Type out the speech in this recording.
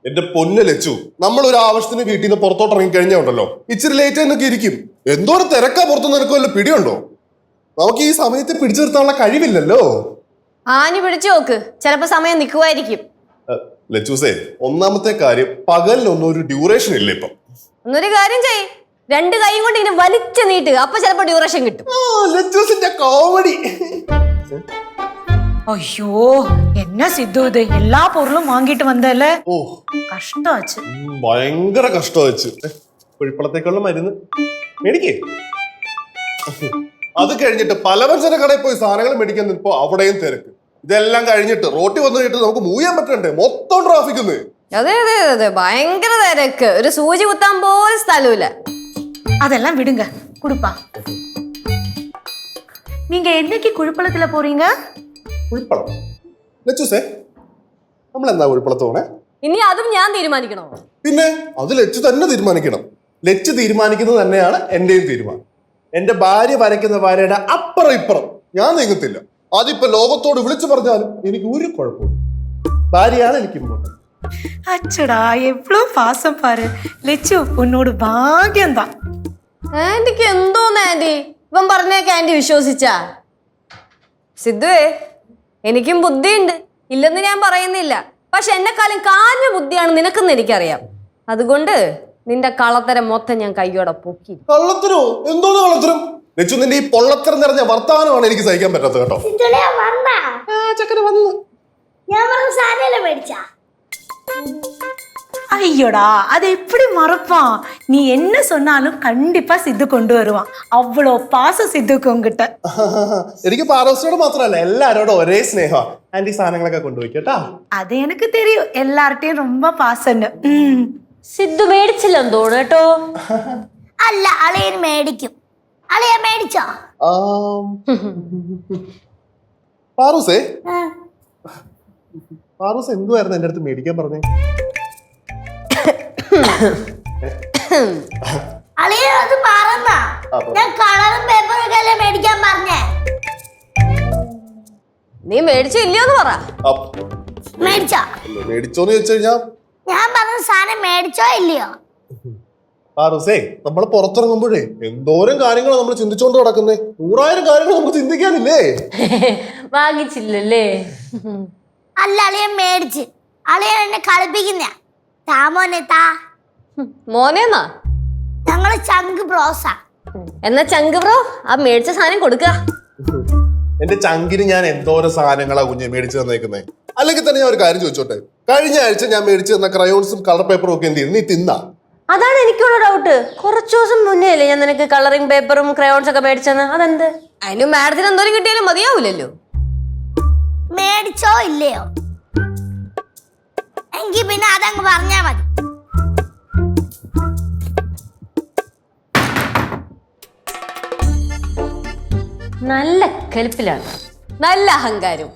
എന്റെ പൊന്ന് ലച്ചു, നമ്മൾ ഒരു ആവശ്യത്തിന് വീട്ടിൽ നിന്ന് പുറത്തോട്ട് ഇറങ്ങി കഴിഞ്ഞാൽ ഉണ്ടല്ലോ ഇച്ചിരി ലേറ്റ് ആയി നിന്നൊക്കെ ഇരിക്കും. എന്തോരം തിരക്കാ പുറത്തു നിനക്ക് വല്ല പിടിയുണ്ടോ? നമുക്ക് ഈ സമയത്ത് പിടിച്ചു നിർത്താനുള്ള കഴിവില്ലല്ലോ. ആനി പിടിച്ചു നോക്ക്, ചിലപ്പോ സമയം നിൽക്കുമായിരിക്കും. ലച്ചൂസേ, ഒന്നാമത്തെ കാര്യം പകലിനൊന്നും ഒരു ഡ്യൂറേഷൻ ഇല്ല ഇപ്പം. എന്നൊരു കാര്യം ചെയ്, 2 കൈയും കൊണ്ട് ഇങ്ങനെ വലിച്ചു നീട്ടുക, അപ്പൊ ചിലപ്പോ ഡ്യൂറേഷൻ കിട്ടും. ലച്ചൂസിന്റെ കോമഡി. ஐயோ என்ன சித்து இது எல்லா பொருளும் வாங்கிட்டு வந்தல. ഓ கஷ்டாச்சு. ഭയങ്കര കഷ്ടമാச்சு. കുഴിപ്പളത്തേക്കുള്ള മരുന്ന് മേടിക്കേ. അത് കഴിഞ്ഞിട്ട് പലവ്യഞ്ജന കടയിൽ പോയി സാധനങ്ങൾ മേടിക്കാൻ നിൽപ്പോ അവിടെയും തിരക്ക്. ഇതെല്ലാം കഴിഞ്ഞിട്ട് റോട്ടിൽ വന്നു കഴിഞ്ഞിട്ട് നമുക്ക് മൂവ് ചെയ്യാൻ പറ്റണ്ടേ? മൊത്തം ട്രാഫിക്. അതെ അതെ അതെ, ഭയങ്കര തിരക്ക്. ഒരു സൂചി കുത്താൻ പോലും സ്ഥലമില്ല. அதெல்லாம் விடுங்க, குடுப்பா. நீங்க என்னைக்கு குழிப்பளத்துல போறீங்க? കുഴിപ്പളം ലച്ചൂസേ, നമ്മൾ എന്താ കുഴിപ്പളത്ത് പോണേ? ഇനി അതും ഞാൻ തീരുമാനിക്കണോ? പിന്നെ അത് ലച്ചു തന്നെ തീരുമാനിക്കണം. ലച്ചു തീരുമാനിക്കുന്നത് തന്നെയാണ് എന്റെയും തീരുമാനം. എന്റെ ഭാര്യ വരയ്ക്കുന്ന ഭാര്യയുടെ അപ്പുറം ഇപ്പുറം ഞാൻ നീങ്ങത്തില്ല. അതിപ്പോ ലോകത്തോട് വിളിച്ചു പറഞ്ഞാലും എനിക്ക് ഒരു കുഴപ്പമില്ല. ഭാര്യയാണ് എനിക്ക് ഇമ്പോർട്ടന്റ്. அச்சடா எவ்வளவு பாசம் பாரு. லெச்சு உன்னோட பாக்கியம் தான். ആന്റിക്ക് എന്തോന്ന് ആന്റി, ഇവൻ പറഞ്ഞേക്ക് ആന്റി വിശ്വസിച്ചാ? സിദ്ധുവേ, എനിക്കും ബുദ്ധിയുണ്ട്, ഇല്ലെന്ന് ഞാൻ പറയുന്നില്ല. പക്ഷെ എന്നെക്കാളും കാഞ്ഞ ബുദ്ധിയാണ് നിനക്കെന്ന് എനിക്കറിയാം. അതുകൊണ്ട് നിന്റെ കള്ളത്തരം മൊത്തം ഞാൻ കയ്യോടെ പൊക്കി. കള്ളത്തരോ? എന്തോന്ന് കള്ളത്തരം? ലച്ചു, നിന്റെ ഈ പൊള്ളത്തരം നിറഞ്ഞ വർത്തമാനമാണ് എനിക്ക് സഹിക്കാൻ പറ്റാത്തത് കേട്ടോ. ചക്കര വന്നു. ஐயோடா, அது எப்படி மறப்பான்? நீ என்ன சொன்னாலும் கண்டிப்பா சித்து கொண்டு வருவான். அவ்வளோ பாசம் சித்துக்கு உங்ககிட்ட. എനിക്ക് പാറോസിനോട് മാത്രമല്ല എല്ലാരോടും ഒരേ സ്നേഹം. ആന്റി സാധനങ്ങളൊക്കെ കൊണ്ടുപോയി കേട്ടാ. அது எனக்கு தெரியும், எல்லார்ட்டையும் ரொம்ப பாசம்னு. സിദ്ധു മേടിച്ചില്ലെന്ന് തോന്നുന്നു കേട്ടോ. അല്ല, അളിയൻ മേടിക്കും. അളിയ മേടിച്ചോ? പാറൂസേ, പാറൂസ് എന്തുവായിരുന്നു എന്റെ അടുത്ത് മേടിക്കാൻ പറഞ്ഞേ? അളിയ അത് പറഞ്ഞ ഞാൻ കളറും പേപ്പറും ഒക്കെ അല്ലേ മേടിക്കാൻ പറഞ്ഞേ. നീ മേടിച്ചില്ലയോന്ന് പറ. മേടിച്ചോ? മേടിച്ചോന്ന് ചോദിച്ചു കഴിഞ്ഞാ ഞാൻ പറഞ്ഞ സാധനം മേടിച്ചോ ഇല്ലയോ? പാറൂസേ, നമ്മൾ പുറത്തിറങ്ങുമ്പോഴേ എന്തോരം കാര്യങ്ങളാണ് നമ്മൾ ചിന്തിച്ചോണ്ട് കിടക്കുന്നേ. 100,000 കാര്യങ്ങൾ നമുക്ക് ചിന്തിക്കാനില്ലേ? വാങ്ങിച്ചില്ലല്ലേ? അല്ല, അളിയൻ മേടിച്ച്. അളിയൻ എന്നെ കളിപ്പിക്കുന്ന താമോനെ താ. മോനേന്നാ? ഞങ്ങള് ചങ്ക് ബ്രോസാ. എന്നാ ചങ്ക് ബ്രോ, ആ മേടിച്ച സാധനം കൊടുക്കുക. എന്റെ ചങ്കിന് ഞാൻ എന്തോരം സാധനങ്ങളാ കുഞ്ഞെ മേടിച്ചു തന്നേക്കുന്നേ. അല്ലെങ്കിൽ തന്നെ ഞാൻ ഒരു കാര്യം ചോദിച്ചോട്ടെ, കഴിഞ്ഞ ആഴ്ച ഞാൻ മേടിച്ചു തന്ന ക്രയോൺസും കളർ പേപ്പറും ഒക്കെ എന്ത് ചെയ്തു? നീ തിന്നാ? അതാണ് എനിക്കുള്ള ഡൗട്ട്. കുറച്ചു ദിവസം മുന്നേ അല്ലേ ഞാൻ നിനക്ക് കളറിംഗ് പേപ്പറും ക്രയോൺസ് ഒക്കെ മേടിച്ചെന്ന്? അതെന്ത്? അതിന് മാഡത്തിന് എന്തോരം കിട്ടിയാലും മതിയാവൂലല്ലോ. മേടിച്ചോ ഇല്ലയോ? എങ്കി പിന്നെ അതങ്ങ് പറഞ്ഞാ മതി. നല്ല കലിപ്പിലാണ്, നല്ല അഹങ്കാരം.